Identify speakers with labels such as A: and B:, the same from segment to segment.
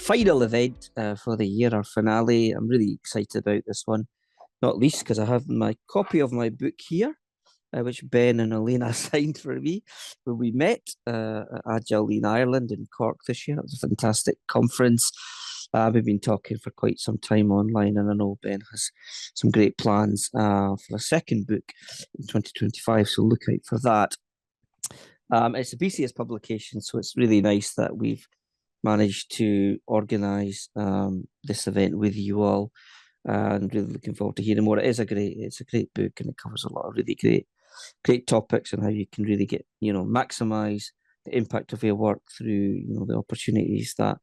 A: final event for the year, our finale. I'm really excited about this one, not least because I have my copy of my book here, which Ben and Elena signed for me when we met at Agile in Ireland in Cork this year. It was a fantastic conference. We've been talking for quite some time online, and I know Ben has some great plans for a second book in 2025, so look out for that. It's a BCS publication, so it's really nice that we've managed to organise this event with you all, and really looking forward to hearing more. It's a great book, and it covers a lot of really great topics and how you can really get maximise the impact of your work through the opportunities that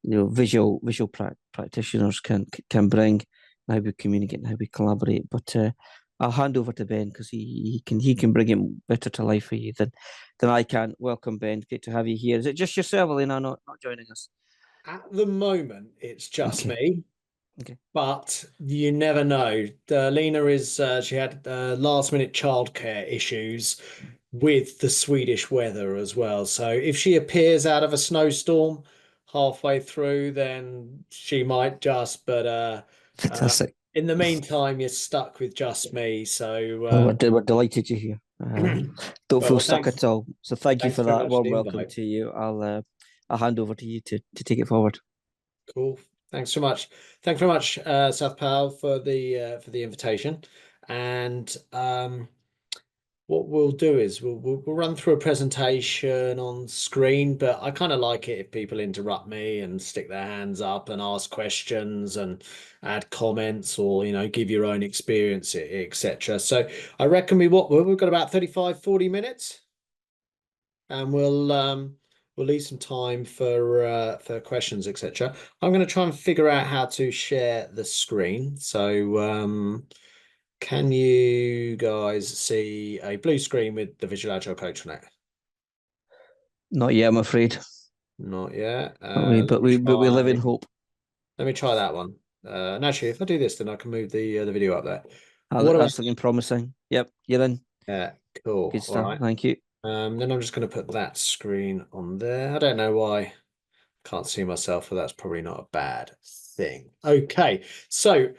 A: visual practitioners can bring, and how we communicate and how we collaborate. But I'll hand over to Ben because he can bring it better to life for you than I can. Welcome, Ben. Great to have you here. Is it just yourself, Elena, not joining us?
B: At the moment, it's just
A: Okay.
B: me,
A: Okay.
B: but you never know. Lena she had last minute childcare issues with the Swedish weather as well. So if she appears out of a snowstorm halfway through, then she might just, but
A: Fantastic.
B: in the meantime, you're stuck with just me. So
A: Well, we're delighted you're here. Don't feel
B: well,
A: stuck
B: thanks.
A: at all. So thank you
B: Thanks
A: for
B: very
A: that.
B: much for
A: Warm
B: the
A: welcome
B: invite.
A: to you. I'll hand over to you to take it forward.
B: Cool. Thanks so much. Thanks very much, South Pal, for the invitation. And what we'll do is we'll run through a presentation on screen, but I kind of like it if people interrupt me and stick their hands up and ask questions and add comments, or give your own experience, etc. So I reckon we've got about 35, 40 minutes, and we'll leave some time for questions, etc. I'm going to try and figure out how to share the screen. So can you guys see a blue screen with the Visual Agile Coach on it?
A: Not yet, I'm afraid.
B: Not yet.
A: But we live in hope.
B: Let me try that one. And actually, if I do this, then I can move the video up there. What do I?
A: That's looking promising. Yep, you're in.
B: Yeah, cool.
A: Good
B: All
A: stuff.
B: right.
A: Thank you.
B: Then I'm just going to put that screen on there. I don't know why I can't see myself, but that's probably not a bad thing. Okay, so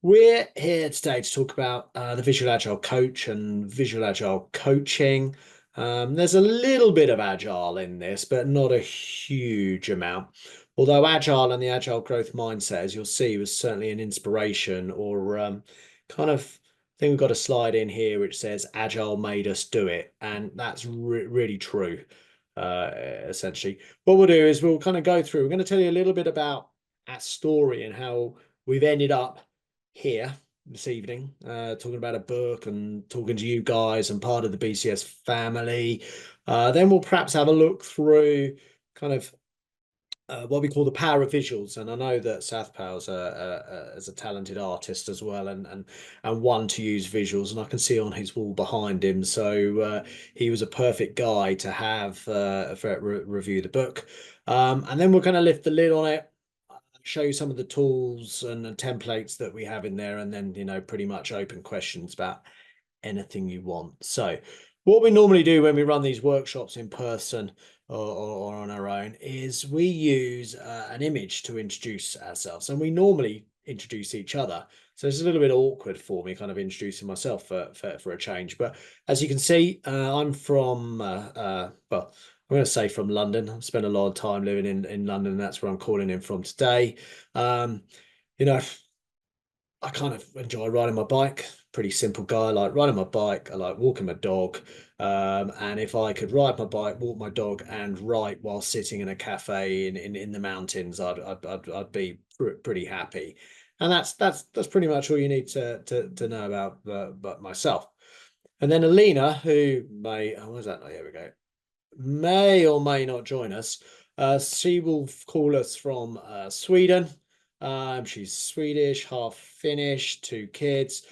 B: we're here today to talk about the Visual Agile Coach and Visual Agile coaching. There's a little bit of Agile in this, but not a huge amount. Although Agile and the Agile growth mindset, as you'll see, was certainly an inspiration, or kind of thing. We've got a slide in here which says Agile made us do it, and that's really true. Essentially, what we'll do is we'll kind of go through. We're going to tell you a little bit about our story and how we've ended up here this evening, talking about a book and talking to you guys and part of the BCS family. Then we'll perhaps have a look through kind of what we call the power of visuals, and I know that South Powell's is a talented artist as well, and one to use visuals, and I can see on his wall behind him. So he was a perfect guy to have review the book, and then we're going to lift the lid on it, show you some of the tools and the templates that we have in there, and then pretty much open questions about anything you want. So what we normally do when we run these workshops in person or on our own is we use an image to introduce ourselves, and we normally introduce each other. So it's a little bit awkward for me kind of introducing myself for a change. But as you can see, I'm from, well, I'm going to say from London. I've spent a lot of time living in London, and that's where I'm calling in from today. You know, I kind of enjoy riding my bike. Pretty simple guy. I like riding my bike. I like walking my dog. And if I could ride my bike, walk my dog, and write while sitting in a cafe in the mountains, I'd be pretty happy. And that's pretty much all you need to know about myself. And then Alina, who may, oh, where's that? Oh, here we go. May or may not join us. She will call us from Sweden. She's Swedish, half Finnish, two kids.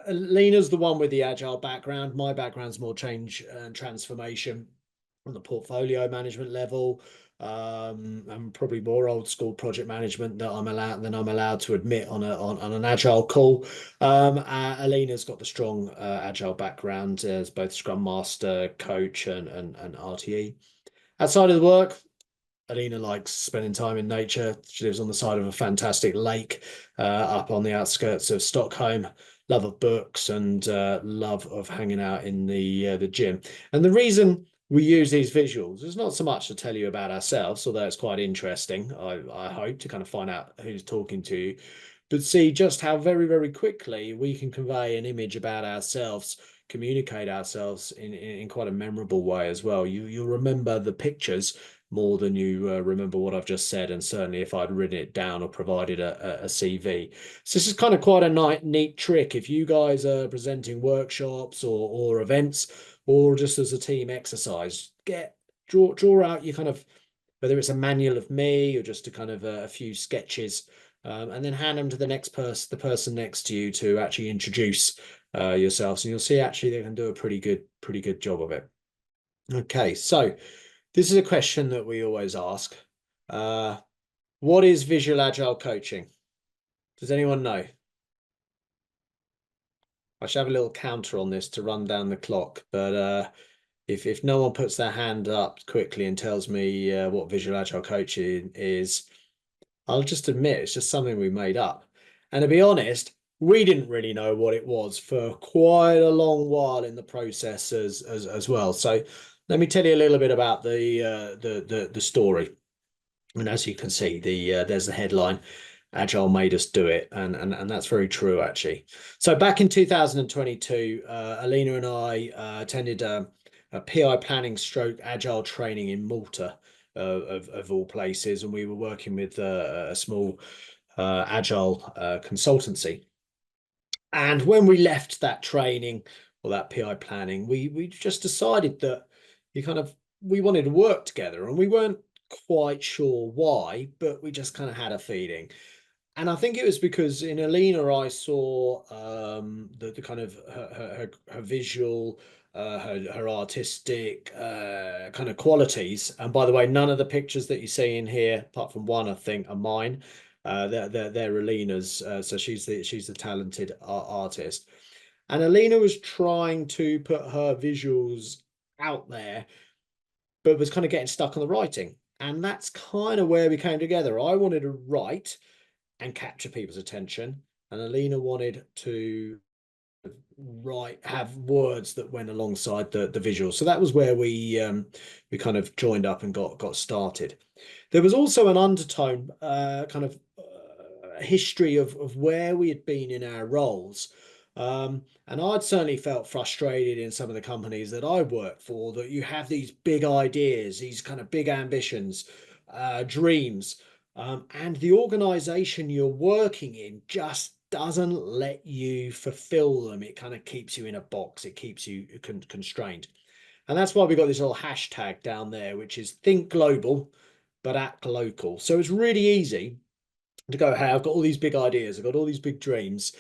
B: Lena's the one with the Agile background. My background's more change and transformation on the portfolio management level. I'm probably more old school project management that I'm allowed to admit on an Agile call. Alina's got the strong Agile background as both Scrum Master, coach, and RTE. Outside of the work, Alina likes spending time in nature. She lives on the side of a fantastic lake up on the outskirts of Stockholm. Love of books and love of hanging out in the gym. And the reason we use these visuals is not so much to tell you about ourselves, although it's quite interesting, I hope, to kind of find out who's talking to you, but see just how very, very quickly we can convey an image about ourselves, communicate ourselves in quite a memorable way as well. You'll remember the pictures more than you remember what I've just said, and certainly if I'd written it down or provided a CV. So this is kind of quite a neat trick if you guys are presenting workshops or events, or just as a team exercise. Draw out your kind of, whether it's a manual of me or just a kind of a few sketches, and then hand them to the person next to you to actually introduce yourselves, and you'll see actually they can do a pretty good job of it. Okay, so this is a question that we always ask. What is visual agile coaching? Does anyone know? I should have a little counter on this to run down the clock, but if no one puts their hand up quickly and tells me what visual agile coaching is, I'll just admit it's just something we made up. And to be honest, we didn't really know what it was for quite a long while in the process as well. So let me tell you a little bit about the story. And as you can see, there's the headline. Agile made us do it, and that's very true actually. So back in 2022, Alina and I attended a PI planning stroke agile training in Malta, of all places, and we were working with a small agile consultancy. And when we left that training or that PI planning, we just decided that we wanted to work together, and we weren't quite sure why, but we just kind of had a feeling. And I think it was because in Alina, I saw the kind of her visual, her artistic kind of qualities. And by the way, none of the pictures that you see in here, apart from one, I think, are mine. They're Alina's. So she's the talented artist. And Alina was trying to put her visuals out there, but was kind of getting stuck on the writing. And that's kind of where we came together. I wanted to write and capture people's attention, and Alina wanted to have words that went alongside the visuals. So that was where we kind of joined up and got started. There was also an undertone, kind of history of where we had been in our roles. And I'd certainly felt frustrated in some of the companies that I worked for, that you have these big ideas, these kind of big ambitions, dreams, and the organization you're working in just doesn't let you fulfill them. It kind of keeps you in a box. It keeps you constrained. And that's why we got this little hashtag down there, which is think global, but act local. So it's really easy to go, hey, I've got all these big ideas, I've got all these big dreams,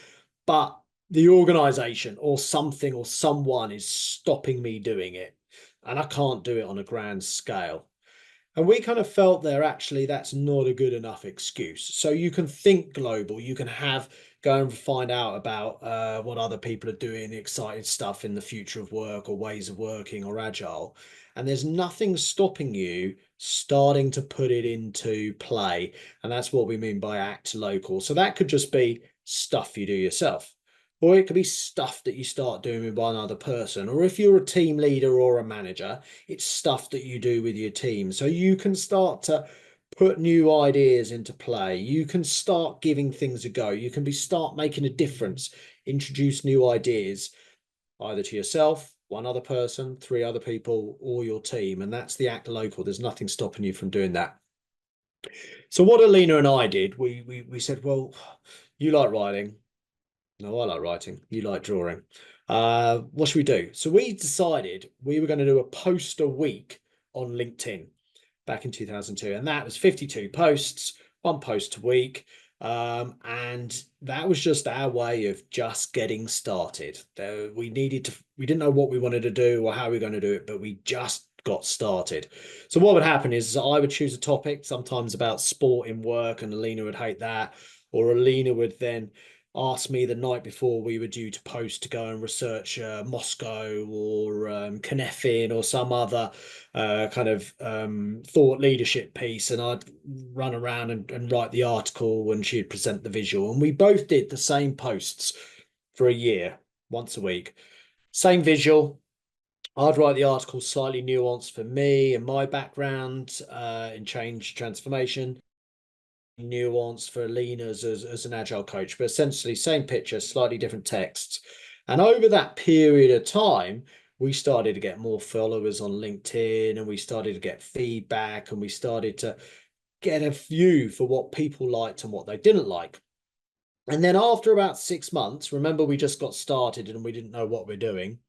B: but the organization or something or someone is stopping me doing it, and I can't do it on a grand scale. And we kind of felt there, actually, that's not a good enough excuse. So you can think global, you can go and find out about what other people are doing, exciting stuff in the future of work or ways of working or agile. And there's nothing stopping you starting to put it into play. And that's what we mean by act local. So that could just be stuff you do yourself, or it could be stuff that you start doing with one other person. Or if you're a team leader or a manager, it's stuff that you do with your team. So you can start to put new ideas into play. You can start giving things a go. You can start making a difference, introduce new ideas, either to yourself, one other person, three other people, or your team. And that's the act local. There's nothing stopping you from doing that. So what Alina and I did, we said, well, you like writing. No, I like writing. You like drawing. What should we do? So we decided we were going to do a post a week on LinkedIn back in 2002. And that was 52 posts, one post a week. And that was just our way of just getting started. We didn't know what we wanted to do or how we were going to do it, but we just got started. So what would happen is I would choose a topic, sometimes about sport in work, and Alina would hate that, or Alina would then asked me the night before we were due to post to go and research Moscow or Cynefin or some other kind of thought leadership piece, and I'd run around and write the article, and she'd present the visual, and we both did the same posts for a year, once a week, same visual. I'd write the article slightly nuanced for me and my background in change transformation, nuanced for Lean as an agile coach, but essentially same picture, slightly different texts. And over that period of time, we started to get more followers on LinkedIn, and we started to get feedback, and we started to get a view for what people liked and what they didn't like. And then after about 6 months, remember, we just got started and we didn't know what we're doing.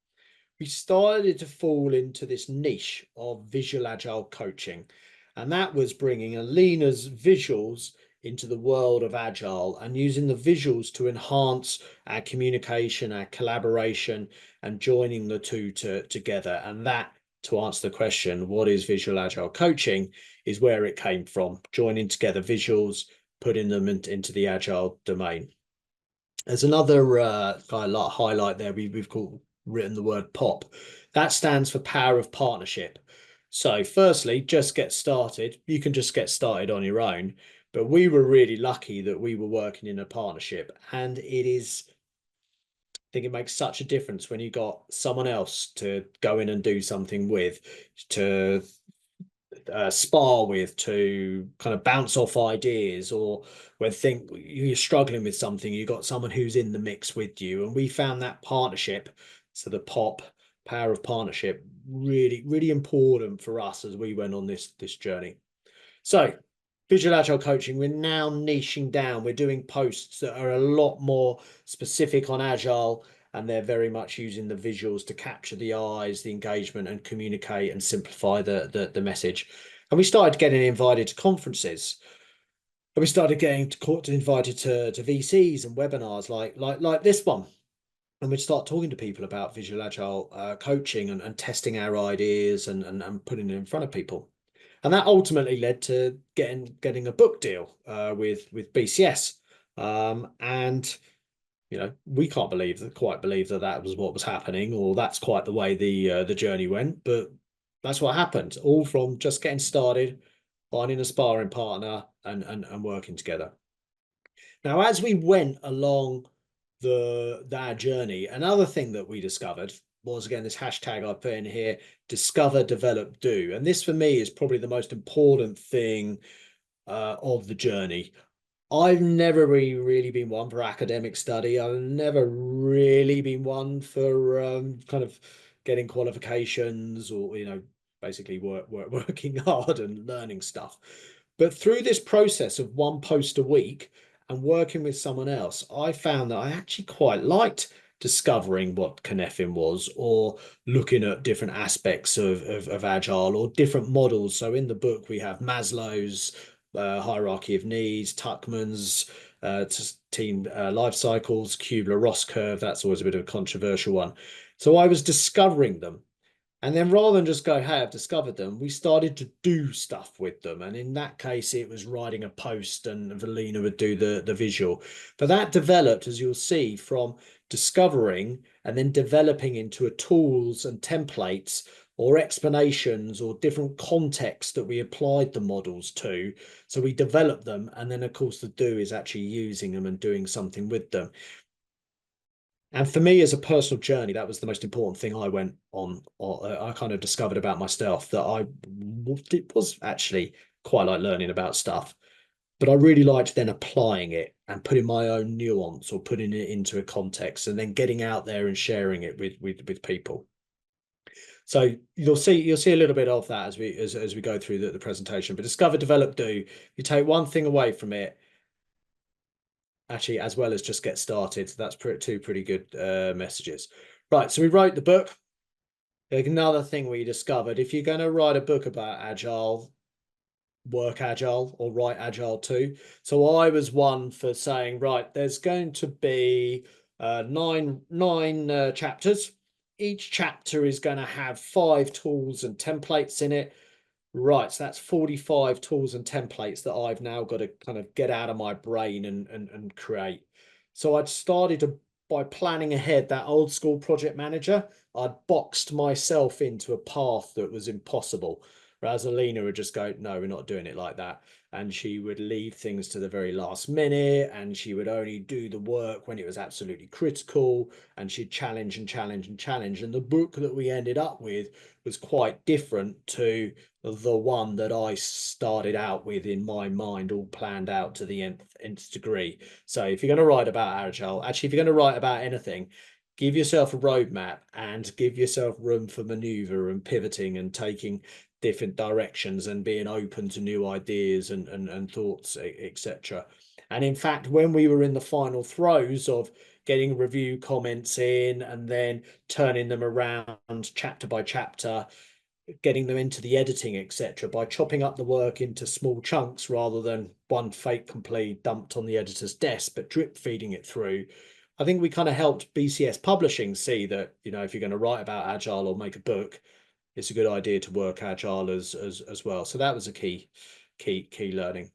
B: We started to fall into this niche of visual agile coaching. And that was bringing Alina's visuals into the world of agile and using the visuals to enhance our communication, our collaboration, and joining the two together. And that, to answer the question, what is visual agile coaching, is where it came from, joining together visuals, putting them into the agile domain. There's another highlight there. We've written the word POP. That stands for power of partnership. So firstly, just get started. You can just get started on your own, but we were really lucky that we were working in a partnership, and I think it makes such a difference when you got someone else to go in and do something with, to spar with, to kind of bounce off ideas, or when you're struggling with something, you got someone who's in the mix with you. And we found that partnership, so the POP, power of partnership, really, really important for us as we went on this journey. So visual agile coaching, we're now niching down. We're doing posts that are a lot more specific on agile, and they're very much using the visuals to capture the eyes, the engagement, and communicate and simplify the message. And we started getting invited to conferences, and we started getting invited to VCs and webinars like this one. And we'd start talking to people about visual agile coaching, and testing our ideas and putting it in front of people. And that ultimately led to getting a book deal with BCS. And we can't quite believe that was what was happening, or that's quite the way the journey went. But that's what happened, all from just getting started, finding a sparring partner, and working together. Now, as we went along that journey, another thing that we discovered was, again, this hashtag I put in here: discover, develop, do. And this for me is probably the most important thing of the journey. I've never really been one for academic study. I've never really been one for kind of getting qualifications, or basically working hard and learning stuff. But through this process of one post a week and working with someone else, I found that I actually quite liked discovering what Cynefin was, or looking at different aspects of Agile, or different models. So in the book, we have Maslow's hierarchy of needs, Tuckman's team life cycles, Kubler-Ross curve. That's always a bit of a controversial one. So I was discovering them. And then rather than just go, hey, I've discovered them, we started to do stuff with them. And in that case, it was writing a post, and Valina would do the visual. But that developed, as you'll see, from discovering and then developing into a tools and templates, or explanations, or different contexts that we applied the models to. So we developed them. And then, of course, the do is actually using them and doing something with them. And for me, as a personal journey, that was the most important thing I went on. I kind of discovered about myself that it was actually quite like learning about stuff, but I really liked then applying it and putting my own nuance, or putting it into a context, and then getting out there and sharing it with people. So you'll see a little bit of that as we go through the presentation. But discover, develop, do. You take one thing away from it, actually, as well as just get started. That's two pretty good messages. Right, so we wrote the book. Another thing we discovered: if you're going to write a book about Agile, work Agile or write Agile too. So I was one for saying, right, there's going to be nine chapters. Each chapter is going to have 5 tools and templates in it. Right, so that's 45 tools and templates that I've now got to kind of get out of my brain and create. So I'd started by planning ahead. That old school project manager, I'd boxed myself into a path that was impossible. Whereas Alina would just go, no, we're not doing it like that. And she would leave things to the very last minute, and she would only do the work when it was absolutely critical, and she'd challenge and challenge and challenge. And the book that we ended up with was quite different to the one that I started out with in my mind, all planned out to the nth degree. So if you're going to write about Agile, actually, if you're going to write about anything, give yourself a roadmap and give yourself room for maneuver and pivoting and taking different directions and being open to new ideas and thoughts, etc. And in fact, when we were in the final throes of getting review comments in and then turning them around chapter by chapter, getting them into the editing, etc., by chopping up the work into small chunks rather than one fait complete dumped on the editor's desk, but drip feeding it through. I think we kind of helped BCS Publishing see that, you know, if you're going to write about Agile or make a book, it's a good idea to work Agile as well. So that was a key learning.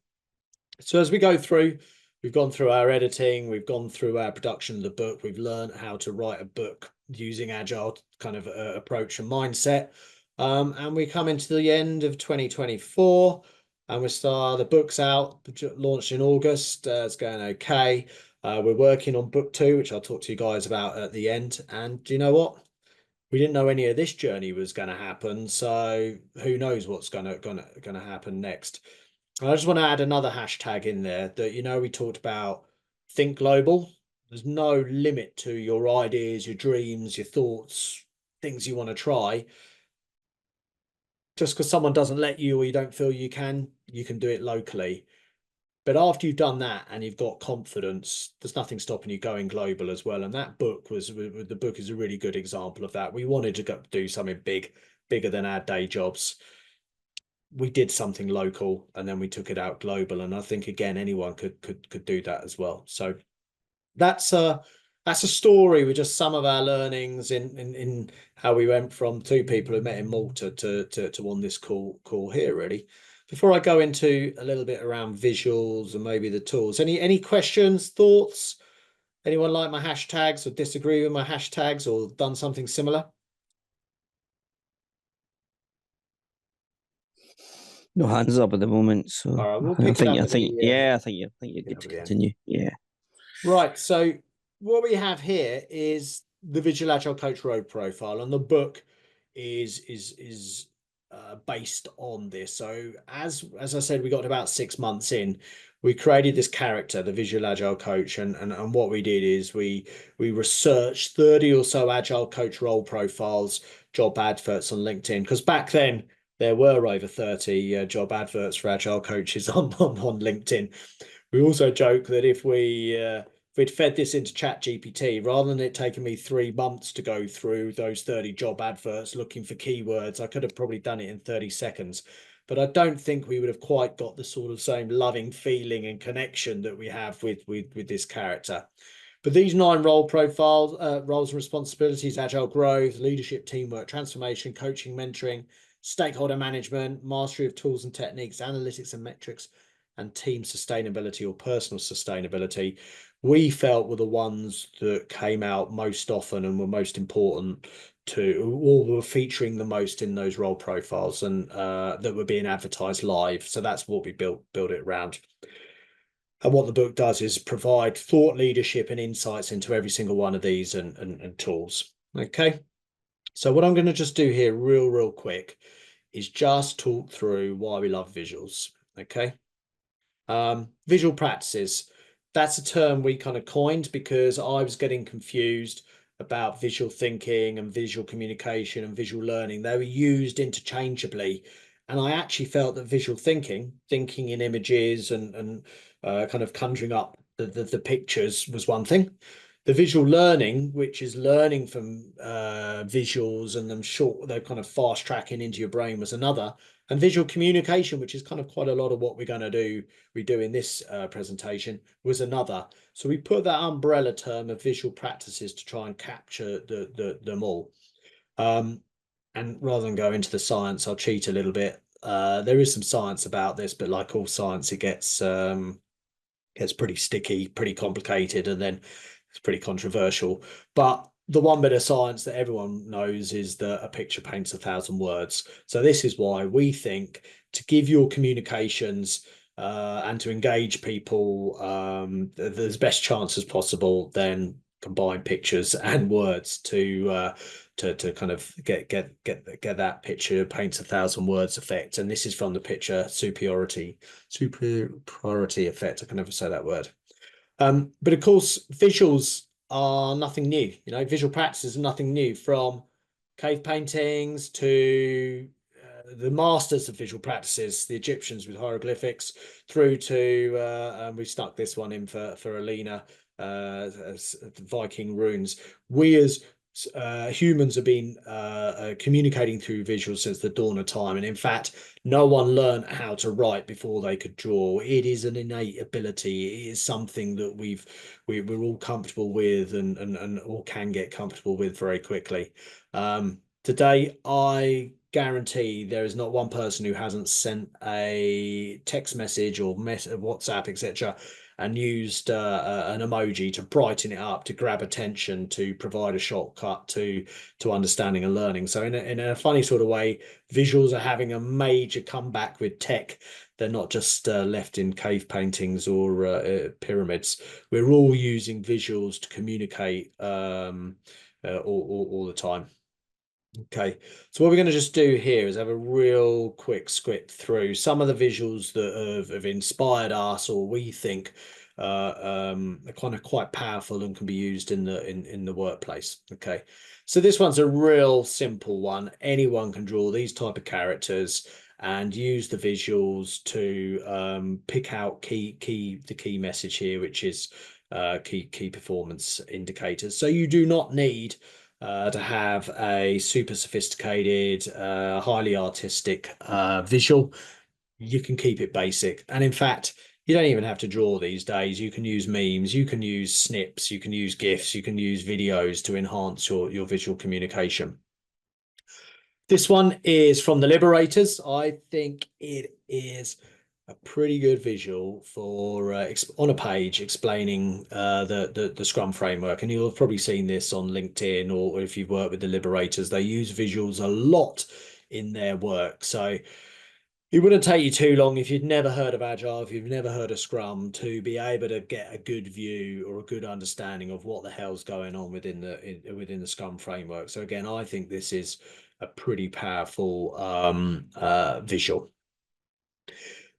B: So as we go through, we've gone through our editing, we've gone through our production of the book, we've learned how to write a book using Agile kind of approach and mindset. And we come into the end of 2024 and the book's out, launched in August. It's going okay. We're working on book 2, which I'll talk to you guys about at the end. And do you know what? We didn't know any of this journey was going to happen. So who knows what's going to happen next. I just want to add another hashtag in there that, you know, we talked about think global. There's no limit to your ideas, your dreams, your thoughts, things you want to try. Just because someone doesn't let you or you don't feel you can do it locally. But after you've done that and you've got confidence, there's nothing stopping you going global as well. And that book the book is a really good example of that. We wanted to do something bigger than our day jobs. We did something local and then we took it out global. And I think again, anyone could do that as well. So that's a story with just some of our learnings in how we went from 2 people who met in Malta to on this call here, really. Before I go into a little bit around visuals and maybe the tools, any questions, thoughts? Anyone like my hashtags or disagree with my hashtags or done something similar?
A: No hands up at the moment, so
B: All right, we'll
A: I
B: pick it
A: think
B: up
A: I
B: at the
A: think yeah, I think you're
B: pick it
A: good
B: up
A: to
B: at the end.
A: continue. Yeah.
B: Right. So what we have here is the Visual Agile Coach Road profile, and the book is based on this. So as I said, we got about 6 months in. We created this character, the Visual Agile Coach, and what we did is we researched 30 or so Agile Coach role profiles, job adverts on LinkedIn, because back then there were over 30 job adverts for Agile coaches on LinkedIn. We also joke that if we'd fed this into ChatGPT, rather than it taking me 3 months to go through those 30 job adverts looking for keywords, I could have probably done it in 30 seconds. But I don't think we would have quite got the sort of same loving feeling and connection that we have with this character. But these 9 role profiles, roles and responsibilities: agile growth, leadership, teamwork, transformation, coaching, mentoring, stakeholder management, mastery of tools and techniques, analytics and metrics, and team sustainability or personal sustainability, we felt were the ones that came out most often and were most important to, or were featuring the most in those role profiles, and that were being advertised live. So that's what we built it around. And what the book does is provide thought leadership and insights into every single one of these and tools. Okay. So what I'm going to just do here real quick is just talk through why we love visuals. Okay. Visual practices. That's a term we kind of coined because I was getting confused about visual thinking and visual communication and visual learning. They were used interchangeably. And I actually felt that visual thinking in images and kind of conjuring up the pictures was one thing. The visual learning, which is learning from visuals and they're kind of fast tracking into your brain, was another. And visual communication, which is kind of quite a lot of what we're going to do in this presentation, was another. So we put that umbrella term of visual practices to try and capture them all. And rather than go into the science, I'll cheat a little bit. There is some science about this, but like all science, it gets gets pretty sticky, pretty complicated, and then it's pretty controversial. But the one bit of science that everyone knows is that a picture paints 1,000 words. So this is why we think to give your communications and to engage people there's best chance as possible, then combine pictures and words to kind of get that picture paints 1,000 words effect. And this is from the picture superiority effect. I can never say that word. But of course, visuals are nothing new. You know, visual practices are nothing new, from cave paintings to the masters of visual practices, the Egyptians with hieroglyphics, through to and we stuck this one in for Alina, as Viking runes. We as humans have been communicating through visuals since the dawn of time, and in fact, no one learned how to write before they could draw. It is an innate ability. It is something that we're all comfortable with, and all can get comfortable with very quickly. Today, I guarantee there is not one person who hasn't sent a text message or WhatsApp, etc., and used an emoji to brighten it up, to grab attention, to provide a shortcut to understanding and learning. So in a funny sort of way, visuals are having a major comeback with tech. They're not just left in cave paintings or pyramids. We're all using visuals to communicate all the time. Okay, so what we're going to just do here is have a real quick script through some of the visuals that have inspired us, or we think are kind of quite powerful and can be used in the workplace. Okay, so this one's a real simple one. Anyone can draw these type of characters and use the visuals to pick out the key message here, which is key performance indicators. So you do not need to have a super sophisticated, highly artistic visual. You can keep it basic. And in fact, you don't even have to draw these days. You can use memes, you can use snips, you can use GIFs, you can use videos to enhance your visual communication. This one is from the Liberators. I think it is a pretty good visual for on a page explaining the Scrum framework, and you'll have probably seen this on LinkedIn, or if you've worked with the Liberators, they use visuals a lot in their work. So it wouldn't take you too long, if you'd never heard of Agile, if you've never heard of Scrum, to be able to get a good view or a good understanding of what the hell's going on within the Scrum framework. So again, I think this is a pretty powerful visual.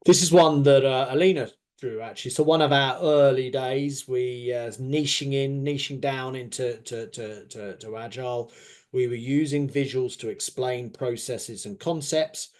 B: This is one that Alina drew, actually. So one of our early days, we niching down into to Agile. We were using visuals to explain processes and concepts.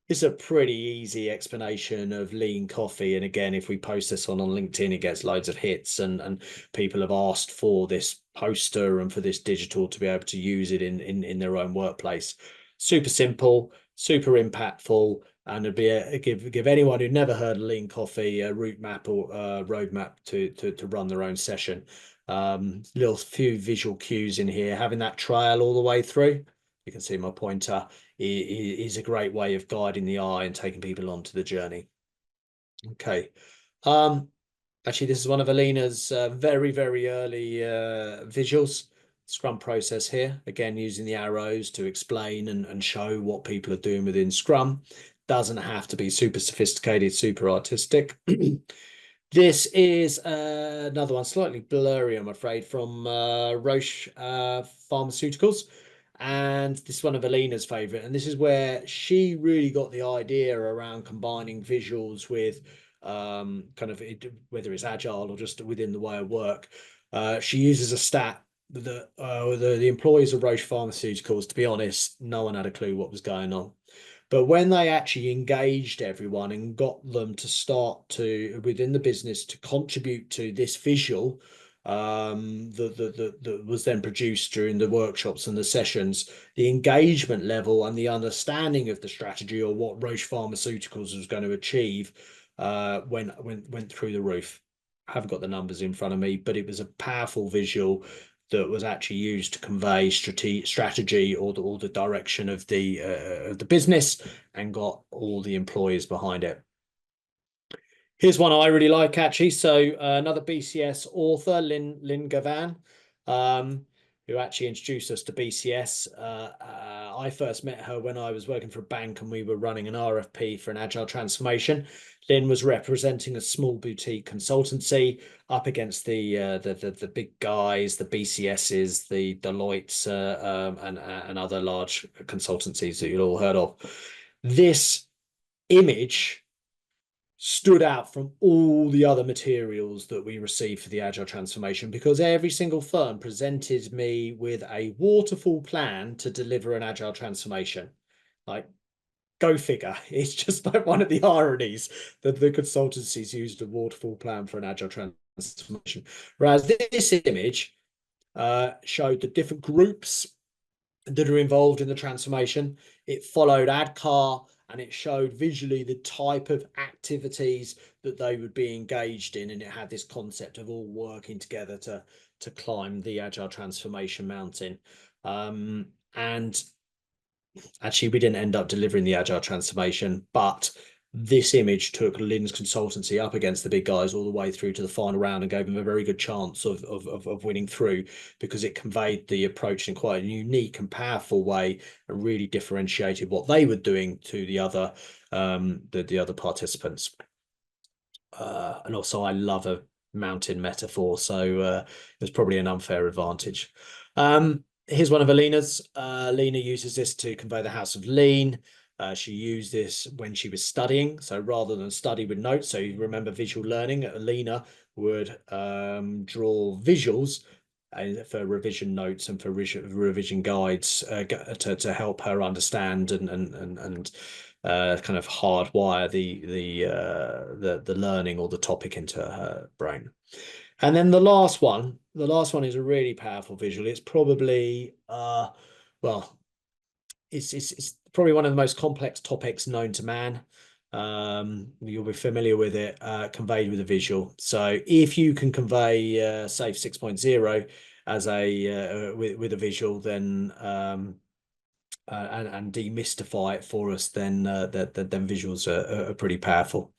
B: It's a pretty easy explanation of lean coffee. And again, if we post this on LinkedIn, it gets loads of hits, and people have asked for this poster and for this digital to be able to use it in their own workplace. Super simple, super impactful, and it'd be give anyone who never heard of lean coffee a route map or roadmap to run their own session. Little few visual cues in here, having that trail all the way through. You can see my pointer is a great way of guiding the eye and taking people onto the journey. Okay. Actually, this is one of Alina's very, very early visuals. Scrum process here, again, using the arrows to explain and show what people are doing within Scrum. Doesn't have to be super sophisticated, super artistic. This is another one, slightly blurry, I'm afraid, from Roche Pharmaceuticals. And this is one of Alina's favorite. And this is where she really got the idea around combining visuals with kind of whether it's Agile or just within the way of work. She uses a stat that the employees of Roche Pharmaceuticals, to be honest, no one had a clue what was going on. But when they actually engaged everyone and got them to start to, within the business, to contribute to this visual that was then produced during the workshops and the sessions, the engagement level and the understanding of the strategy, or what Roche Pharmaceuticals was going to achieve, went through the roof. I haven't got the numbers in front of me, but it was a powerful visual that was actually used to convey strategy or the direction of the business, and got all the employees behind it. Here's one I really like, actually. So another BCS author, Lynn Gavan, who actually introduced us to BCS. I first met her when I was working for a bank and we were running an RFP for an agile transformation. Lynn was representing a small boutique consultancy up against the big guys, the BCSs, the Deloittes, and other large consultancies that you've all heard of. This image stood out from all the other materials that we received for the agile transformation, because every single firm presented me with a waterfall plan to deliver an agile transformation. Like, go figure. It's just like one of the ironies that the consultancies used a waterfall plan for an agile transformation, whereas this image showed the different groups that are involved in the transformation. It followed ADKAR, and it showed visually the type of activities that they would be engaged in, and it had this concept of all working together to climb the agile transformation mountain. And actually, we didn't end up delivering the agile transformation, but this image took Lynn's consultancy up against the big guys all the way through to the final round and gave them a very good chance of winning through, because it conveyed the approach in quite a unique and powerful way and really differentiated what they were doing to the other participants. And also, I love a mountain metaphor, so there's probably an unfair advantage. Here's one of Alina's. Lena uses this to convey the house of lean. She used this when she was studying. So rather than study with notes, so you remember visual learning, Alina would draw visuals for revision notes and for revision guides to help her understand and kind of hardwire the learning or the topic into her brain. And then the last one is a really powerful visual. It's probably well, it's probably one of the most complex topics known to man. You'll be familiar with it, conveyed with a visual. So if you can convey Safe 6.0 as a with a visual, then and demystify it for us, then then visuals are pretty powerful.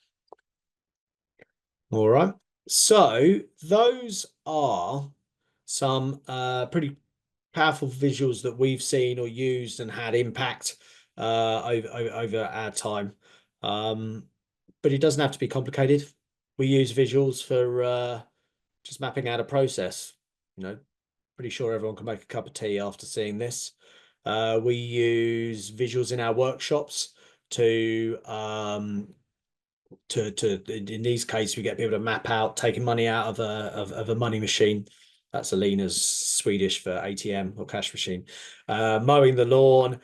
B: All right. So those are some pretty powerful visuals that we've seen or used and had impact over our time. But it doesn't have to be complicated. We use visuals for just mapping out a process. You know, pretty sure everyone can make a cup of tea after seeing this. We use visuals in our workshops to in these cases we get people to map out taking money out of a money machine. That's Alina's Swedish for ATM or cash machine. Mowing the lawn,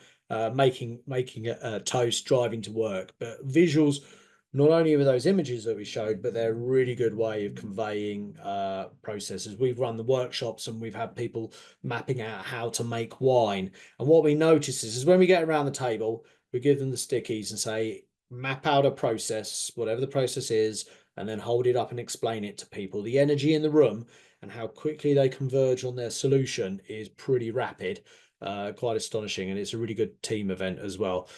B: making a toast, driving to work. But visuals, not only are those images that we showed, but they're a really good way of conveying processes. We've run the workshops and we've had people mapping out how to make wine. And what we notice is when we get around the table, we give them the stickies and say, map out a process, whatever the process is, and then hold it up and explain it to people. The energy in the room and how quickly they converge on their solution is pretty rapid, quite astonishing, and it's a really good team event as well.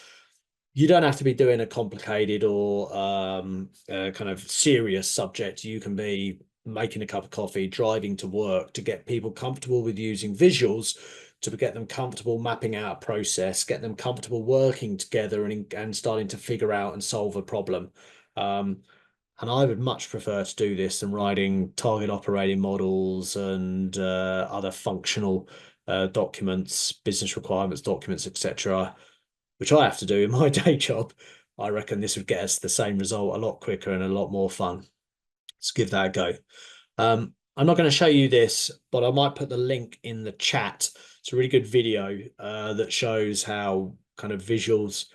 B: You don't have to be doing a complicated or kind of serious subject. You can be making a cup of coffee, driving to work, to get people comfortable with using visuals, to get them comfortable mapping out a process, get them comfortable working together and starting to figure out and solve a problem. And I would much prefer to do this than writing target operating models and other functional documents, business requirements documents, etc., which I have to do in my day job. I reckon this would get us the same result a lot quicker and a lot more fun. Let's give that a go. I'm not going to show you this, but I might put the link in the chat. It's a really good video that shows how kind of visuals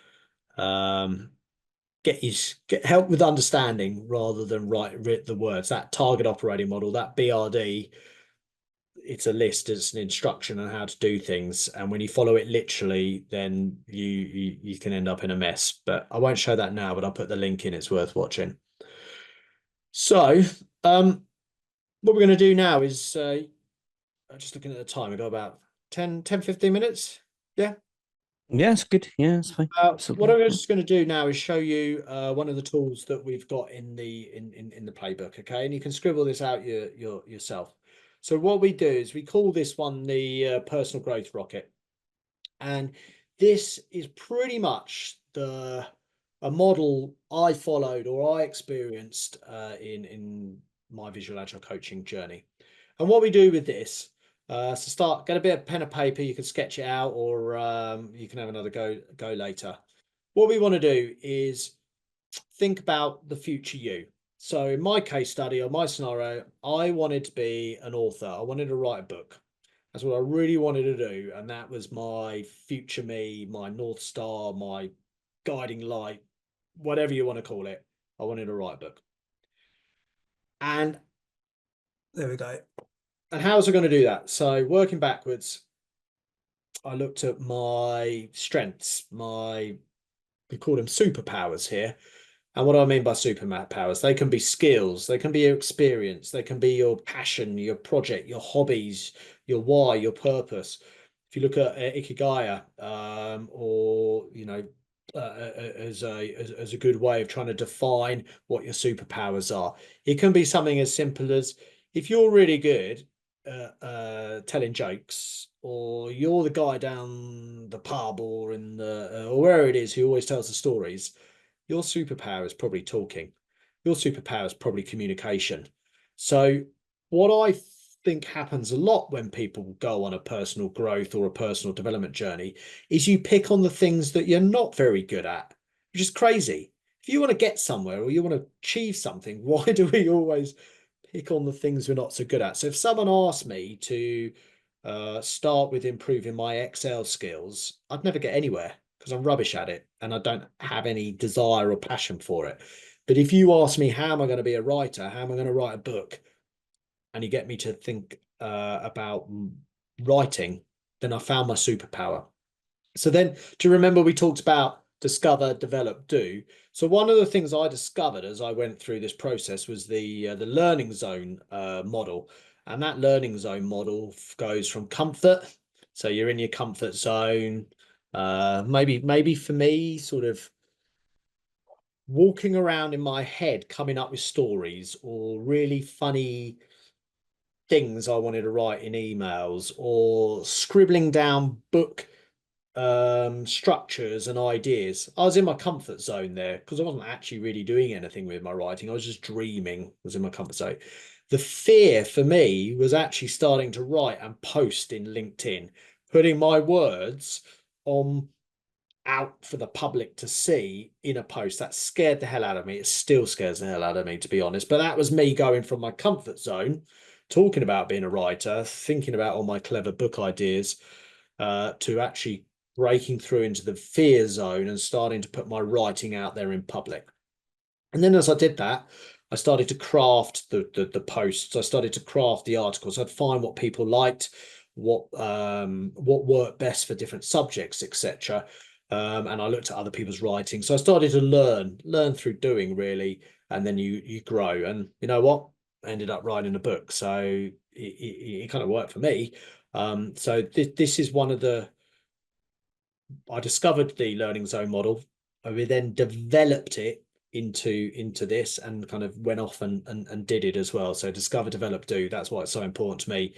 B: get help with understanding rather than write the words. That target operating model, that BRD, it's a list, it's an instruction on how to do things, and when you follow it literally, then you can end up in a mess. But I won't show that now, but I'll put the link in. It's worth watching. So what we're going to do now is I'm just looking at the time. We've got about 10 15 minutes. Yeah.
A: Yeah, it's good. Yeah, it's fine.
B: What I'm
A: Absolutely.
B: just going to do now is show you one of the tools that we've got in the playbook. Okay, and you can scribble this out yourself. So what we do is we call this one the personal growth rocket, and this is pretty much a model I followed or I experienced in my visual agile coaching journey. And what we do with this, so start, get a bit of pen and paper. You can sketch it out, or you can have another go later. What we want to do is think about the future you. So in my case study or my scenario, I wanted to be an author. I wanted to write a book. That's what I really wanted to do. And that was my future me, my North Star, my guiding light, whatever you want to call it. I wanted to write a book. And there we go. And how was I going to do that? So working backwards, I looked at my strengths, we call them superpowers here. And what do I mean by superpowers? They can be skills, they can be your experience, they can be your passion, your project, your hobbies, your why, your purpose. If you look at Ikigai, or as a good way of trying to define what your superpowers are, it can be something as simple as, if you're really good telling jokes, or you're the guy down the pub or in the or wherever it is who always tells the stories, your superpower is probably talking. Your superpower is probably communication. So, what I think happens a lot when people go on a personal growth or a personal development journey is you pick on the things that you're not very good at, which is crazy. If you want to get somewhere or you want to achieve something, why do we always pick on the things we're not so good at? So, if someone asked me to start with improving my Excel skills, I'd never get anywhere because I'm rubbish at it and I don't have any desire or passion for it. But if you ask me, how am I going to be a writer? How am I going to write a book? And you get me to think about writing, then I found my superpower. So then, to remember, we talked about discover, develop, do. So one of the things I discovered as I went through this process was the learning zone model, and that learning zone model goes from comfort. So you're in your comfort zone. Maybe for me, sort of walking around in my head, coming up with stories or really funny things I wanted to write in emails, or scribbling down book structures and ideas. I was in my comfort zone there because I wasn't actually really doing anything with my writing. I was just dreaming, was in my comfort zone. The fear for me was actually starting to write and post in LinkedIn, putting my words on out for the public to see in a post. That scared the hell out of me. It still scares the hell out of me, to be honest. But that was me going from my comfort zone, talking about being a writer, thinking about all my clever book ideas, to actually breaking through into the fear zone and starting to put my writing out there in public. And then as I did that, I started to craft the posts. I started to craft the articles. I'd find what people liked, what worked best for different subjects, etc. And I looked at other people's writing. So I started to learn through doing, really, and then you grow. And you know what? I ended up writing a book. So it kind of worked for me. So this is one of the I discovered the learning zone model. We then developed it into this and kind of went off and did it as well. So discover, develop, do. That's why it's so important to me.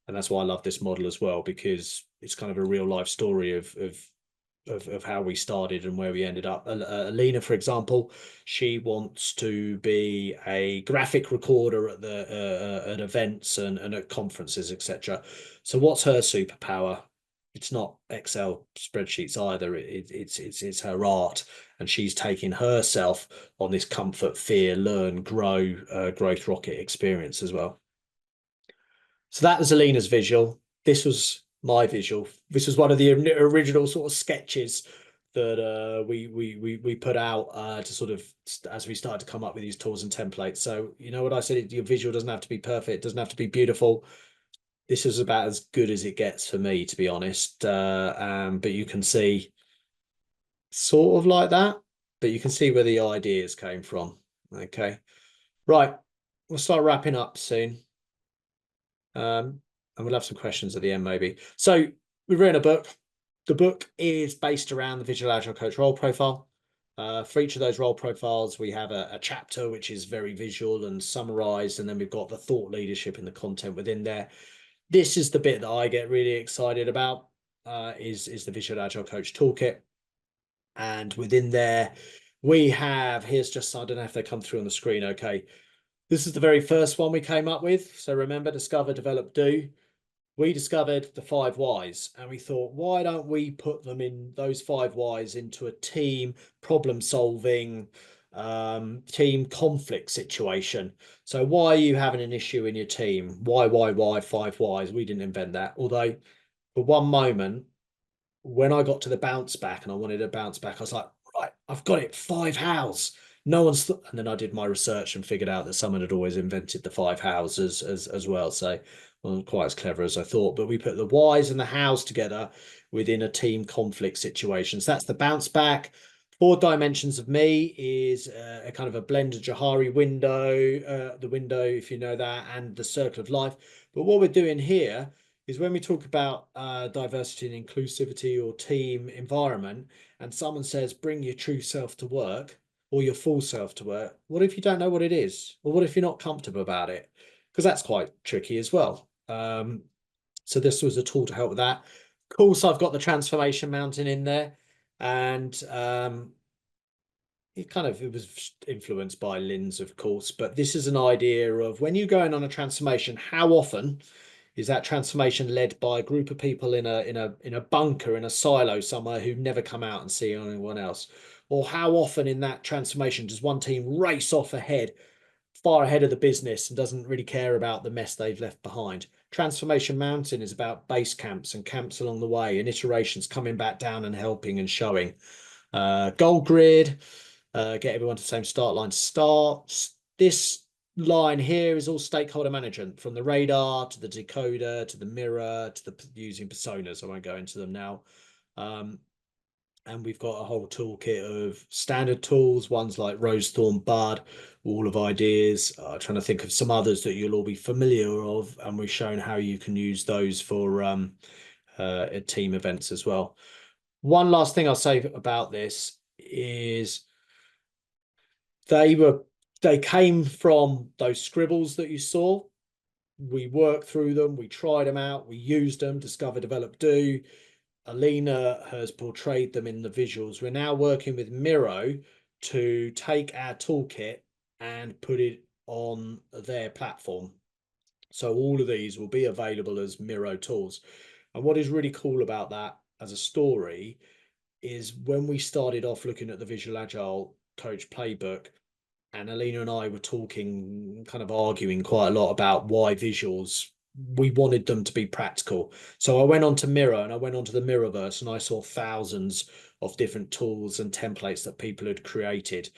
B: And that's why I love this model as well, because it's kind of a real life story of how we started and where we ended up. Alina, for example, she wants to be a graphic recorder at the at events and at conferences, etc. So what's her superpower? It's not Excel spreadsheets either. It's her art, and she's taking herself on this comfort, fear, learn, grow, growth rocket experience as well. So that was Alina's visual. This was my visual. This was one of the original sort of sketches that we put out to sort of, as we started to come up with these tools and templates. So you know what I said, your visual doesn't have to be perfect, doesn't have to be beautiful. This is about as good as it gets for me, to be honest. But you can see sort of like that, but you can see where the ideas came from. Okay, right. We'll start wrapping up soon. And we'll have some questions at the end, maybe. So we've written a book. the book is based around the Visual Agile Coach role profile. For each of those role profiles, we have a chapter which is very visual and summarized, and then we've got the thought leadership and the content within there. This is the bit that I get really excited about, is the Visual Agile Coach Toolkit. And within there, we have, here's just, I don't know if they come through on the screen, okay. This is the very first one we came up with. So remember, discover, develop, do. We discovered the 5 whys, and we thought, why don't we put them in, those 5 whys, into a team problem solving, team conflict situation. So why are you having an issue in your team? Why, 5 whys? We didn't invent that. Although for one moment, when I got to the bounce back and I wanted to bounce back, I was like, right, I've got it, 5 hows. No one's and then I did my research and figured out that someone had always invented the 5 hows as well. So I wasn't quite as clever as I thought, but we put the whys and the hows together within a team conflict situation. So that's the bounce back. 4 dimensions of me is a kind of a blended Johari window, the window, if you know that, and the circle of life. But what we're doing here is when we talk about diversity and inclusivity or team environment, and someone says, bring your true self to work or your full self to work, what if you don't know what it is? Or what if you're not comfortable about it? Because that's quite tricky as well. So this was a tool to help with that. Of course, I've got the transformation mountain in there, and it was influenced by Lynn's, of course, but this is an idea of when you're going on a transformation, how often is that transformation led by a group of people in a bunker, in a silo somewhere, who never come out and see anyone else? Or how often in that transformation does one team race off ahead, far ahead of the business, and doesn't really care about the mess they've left behind? Transformation Mountain is about base camps and camps along the way and iterations coming back down and helping and showing. Goal grid, get everyone to the same start line to start. This line here is all stakeholder management, from the radar to the decoder to the mirror to the using personas. I won't go into them now. And we've got a whole toolkit of standard tools, ones like Rose, Thorn, Bud, Wall of Ideas. Trying to think of some others that you'll all be familiar of, and we've shown how you can use those for team events as well. One last thing I'll say about this is they came from those scribbles that you saw. We worked through them, we tried them out, we used them, discover, develop, do. Alina has portrayed them in the visuals. We're now working with Miro to take our toolkit and put it on their platform. So all of these will be available as Miro tools. And what is really cool about that as a story is when we started off looking at the Visual Agile Coach playbook, and Alina and I were talking, kind of arguing quite a lot about why visuals. We wanted them to be practical. So I went on to Miro and I went onto the Miroverse, and I saw thousands of different tools and templates that people had created.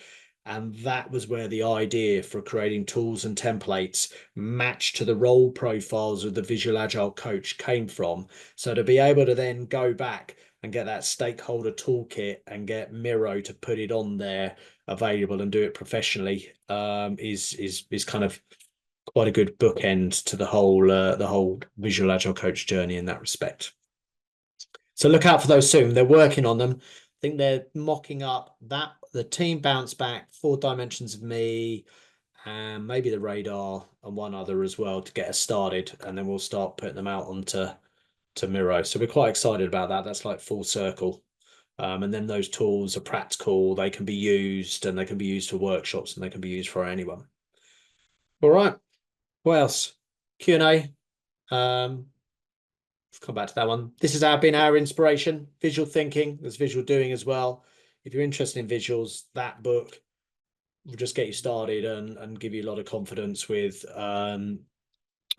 B: And that was where the idea for creating tools and templates matched to the role profiles of the Visual Agile Coach came from. So to be able to then go back and get that stakeholder toolkit and get Miro to put it on there available and do it professionally is kind of quite a good bookend to the whole Visual Agile Coach journey in that respect. So look out for those soon. They're working on them. I think they're mocking up that the team bounce back, 4 dimensions of me, and maybe the radar and one other as well to get us started, and then we'll start putting them out onto Miro. So we're quite excited about that. That's like full circle. And then those tools are practical, they can be used, and they can be used for workshops, and they can be used for anyone. All right, what else? Q&A. Let's come back to that one. This has been our inspiration, visual thinking. There's visual doing as well. If you're interested in visuals, that book will just get you started and give you a lot of confidence with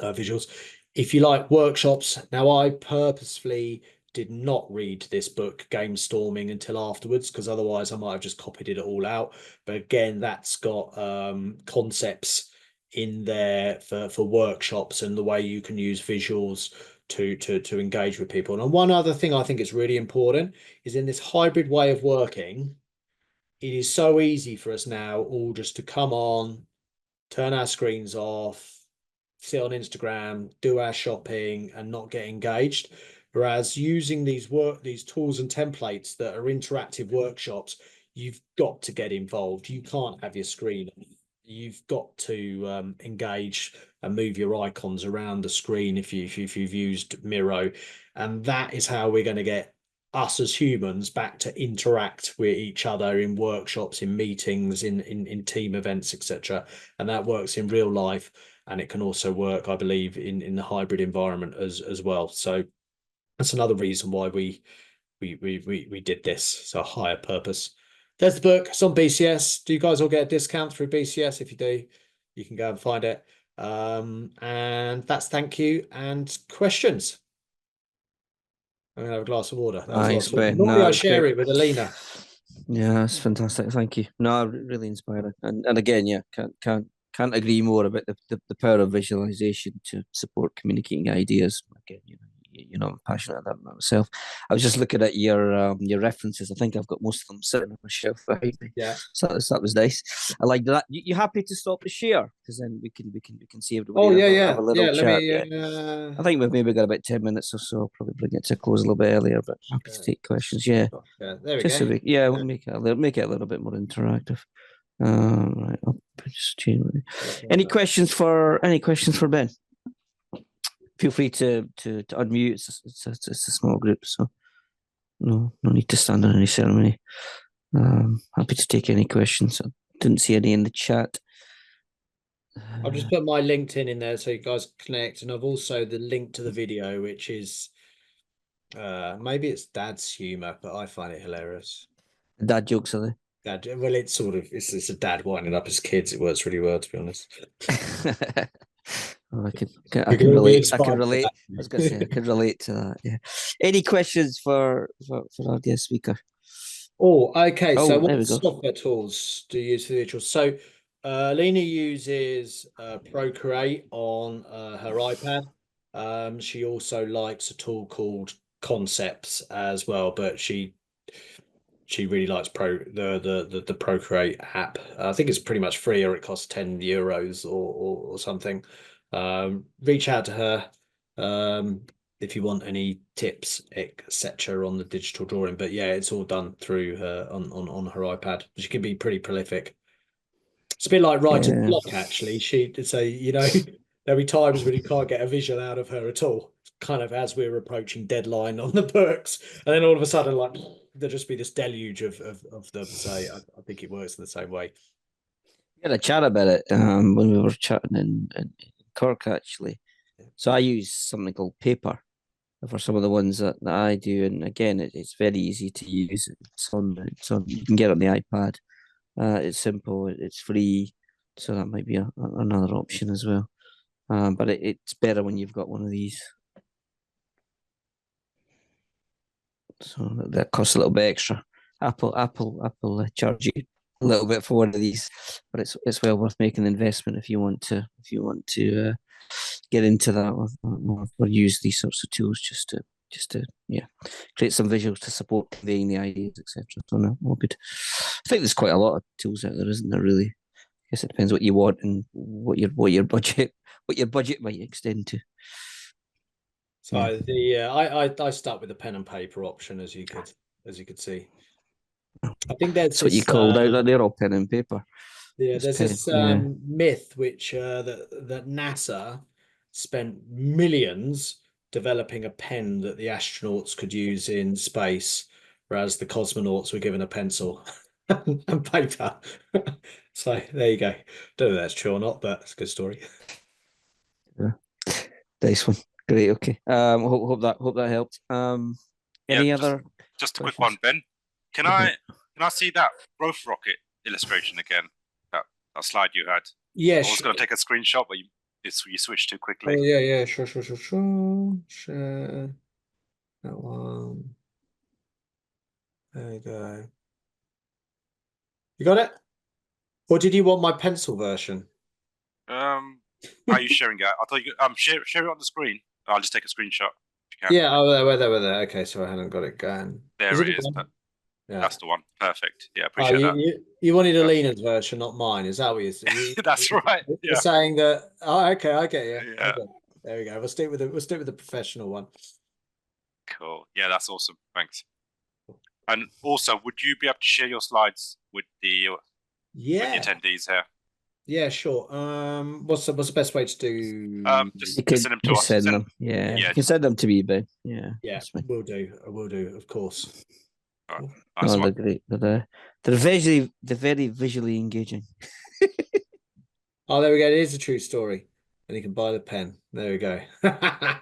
B: visuals. If you like workshops, now I purposefully did not read this book, Game Storming, until afterwards, because otherwise I might have just copied it all out. But again, that's got concepts in there for workshops and the way you can use visuals to engage with people. And one other thing I think is really important is, in this hybrid way of working, it is so easy for us now all just to come on, turn our screens off, sit on Instagram, do our shopping, and not get engaged. Whereas using these tools and templates that are interactive workshops, you've got to get involved. You can't have your screen. You've got to engage and move your icons around the screen if you've used Miro, and that is how we're going to get us as humans back to interact with each other in workshops, in meetings, in team events, etc. And that works in real life, and it can also work, I believe, in the hybrid environment as well. So that's another reason why we did this. So higher purpose. There's the book. It's on BCS. Do you guys all get a discount through BCS? If you do, you can go and find it. And that's thank you and questions. I'm gonna have a glass of water. That was
A: Thanks,
B: lots of
A: Ben.
B: Normally
A: No,
B: I
A: it's
B: share
A: great.
B: it with Alina.
A: Yeah, it's fantastic. Thank you. No, really inspiring. And again, yeah, can't agree more about the power of visualization to support communicating ideas. Again, I'm passionate about that myself. I was just looking at your references. I think I've got most of them sitting on the shelf behind me.
B: Yeah.
A: So that was nice. I like that. You happy to stop the share? Because then we can see everybody
B: Oh
A: and
B: yeah,
A: have a little
B: yeah. Let
A: chat.
B: me.
A: Yeah. I think we've maybe got about 10 minutes or so. I'll probably bring it to a close a little bit earlier, but happy to take questions. Yeah.
B: There we
A: Just
B: go.
A: so we'll make it a little bit more interactive. Right, I'll just change. Any questions for Ben? Feel free to unmute. It's a small group, so no need to stand on any ceremony. Happy to take any questions. I didn't see any in the chat.
B: I've just put my LinkedIn in there so you guys connect, and I've also the link to the video, which is maybe it's Dad's humor, but I find it hilarious.
A: Dad jokes, are
B: Dad, well, it's a dad winding up his kids. It works really well, to be honest.
A: they? Oh, I
B: We
A: can
B: can all be
A: relate. I can
B: inspired by
A: relate.
B: that.
A: I was going to say I can relate to that. Yeah. Any questions for our guest speaker?
B: Oh, okay. So
A: Oh, there
B: what
A: we go.
B: software tools do you use for visuals? So Lena uses Procreate on her iPad. She also likes a tool called Concepts as well, but she really likes the Procreate app. I think it's pretty much free, or it costs €10 or something. Reach out to her if you want any tips, etc., on the digital drawing. But yeah, it's all done through her on her iPad. She can be pretty prolific. It's a bit like writer's
A: Yeah.
B: block, actually. She'd say, there'll be times when you can't get a visual out of her at all. Kind of as we're approaching deadline on the books, and then all of a sudden, like there'll just be this deluge of them. So I think it works in the same way.
A: We had a chat about it when we were chatting in Cork, actually. So I use something called Paper for some of the ones that I do, and again, it's very easy to use. It's on. You can get it on the iPad. It's simple. It's free, so that might be another option as well. But it's better when you've got one of these. So that costs a little bit extra. Apple charge you a little bit for one of these, but it's well worth making the investment if you want to get into that or use these sorts of tools just to create some visuals to support conveying the ideas, etc. So no, all good. I think there's quite a lot of tools out there, isn't there? Really, I guess it depends what you want and what your budget might extend to.
B: So
A: Yeah.
B: I start with the pen and paper option, as you could see. I think there's
A: That's what you
B: this
A: called out. They're all pen and paper.
B: Yeah,
A: It's
B: there's
A: pen.
B: this
A: Yeah.
B: myth which that NASA spent millions developing a pen that the astronauts could use in space, whereas the cosmonauts were given a pencil and paper. So there you go. Don't know if that's true or not, but it's a good story.
A: Yeah. Nice one. Great. Okay. Hope that helped.
C: Yeah,
A: Any other
C: just a quick
A: questions?
C: one, Ben. Can
A: Okay.
C: I see that growth rocket illustration again? That slide you had.
B: Yeah,
C: I was going to take a screenshot, but you switched too quickly.
B: Oh yeah, sure. Share that one. There you go. You got it? Or did you want my pencil version?
C: How are you sharing it? I thought you share it on the screen. I'll just take a screenshot.
B: Yeah, we're there. Okay, so I haven't got it going.
C: There it is.
B: Yeah.
C: That's the one. Perfect. Yeah, appreciate that.
B: You wanted Alina's version, not mine. Is that what you're saying?
C: That's right.
B: You're
C: Yeah.
B: saying that. Oh, okay, I get you.
C: Yeah.
B: Okay. There we go. We'll stick with the professional one.
C: Cool. Yeah, that's awesome. Thanks. And also, would you be able to share your slides with the attendees here?
B: Yeah, sure. What's the best way to do?
C: Just
A: You can
C: send them to us.
A: send them. Yeah,
C: yeah.
A: you can send them to me, Ben. Yeah, that's fine.
B: Will do. I will do, of course.
C: Right.
B: Cool.
C: Nice
A: Oh,
C: one.
A: they're great. They're very visually engaging.
B: Oh, there we go. It is a true story. And you can buy the pen. There we go.
A: Yeah.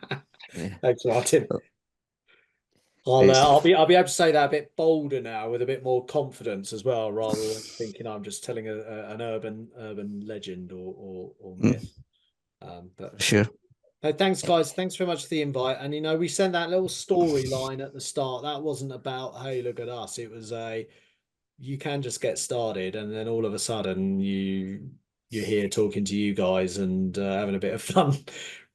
B: Thanks, Martin.
A: Oh.
B: I'll be able to say that a bit bolder now, with a bit more confidence as well, rather than thinking I'm just telling an urban legend or myth. But
A: Sure.
B: no, thanks, guys. Thanks very much for the invite. And we sent that little storyline at the start. That wasn't about, hey, look at us. It was you can just get started, and then all of a sudden you're here talking to you guys and having a bit of fun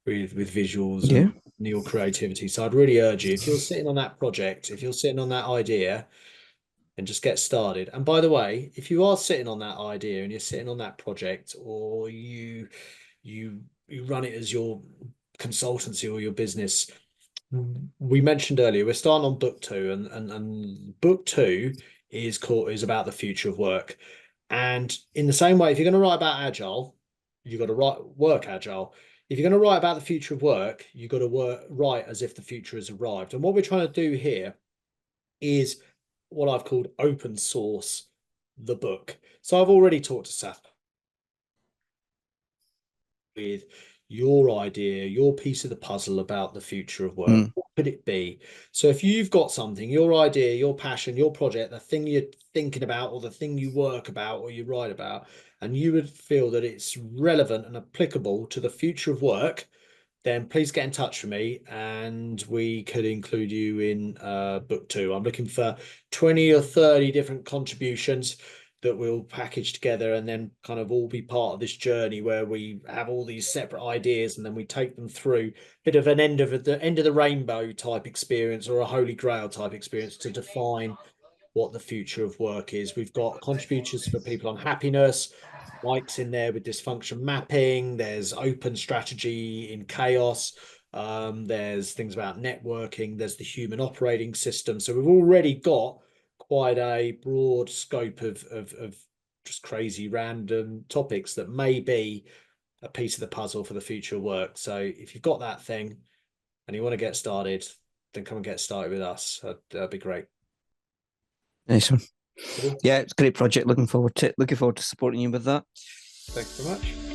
B: with visuals and your creativity. So I'd really urge you, if you're sitting on that project, if you're sitting on that idea, and just get started. And by the way, if you are sitting on that idea and you're sitting on that project, or you run it as your consultancy or your business, we mentioned earlier we're starting on book 2, and book 2 is about the future of work. And in the same way, if you're going to write about Agile, you've got to work Agile. If you're going to write about the future of work, you've got to write as if the future has arrived. And what we're trying to do here is what I've called open source the book. So I've already talked to Saf with your idea, your piece of the puzzle about the future of work. What could it be? So if you've got something, your idea, your passion, your project, the thing you're thinking about, or the thing you work about or you write about, and you would feel that it's relevant and applicable to the future of work, then please get in touch with me and we could include you in book 2. I'm looking for 20 or 30 different contributions that we'll package together and then kind of all be part of this journey where we have all these separate ideas and then we take them through a bit of an end of the rainbow type experience, or a holy grail type experience, to define what the future of work is. We've got contributors for people on happiness, Mike's in there with dysfunction mapping, there's open strategy in chaos, there's things about networking, there's the human operating system. So we've already got quite a broad scope of just crazy random topics that may be a piece of the puzzle for the future of work. So if you've got that thing and you want to get started, then come and get started with us. That'd be great.
A: Nice one.
B: Cool.
A: Yeah, it's a great project. Looking forward to supporting you with that.
B: Thanks very much.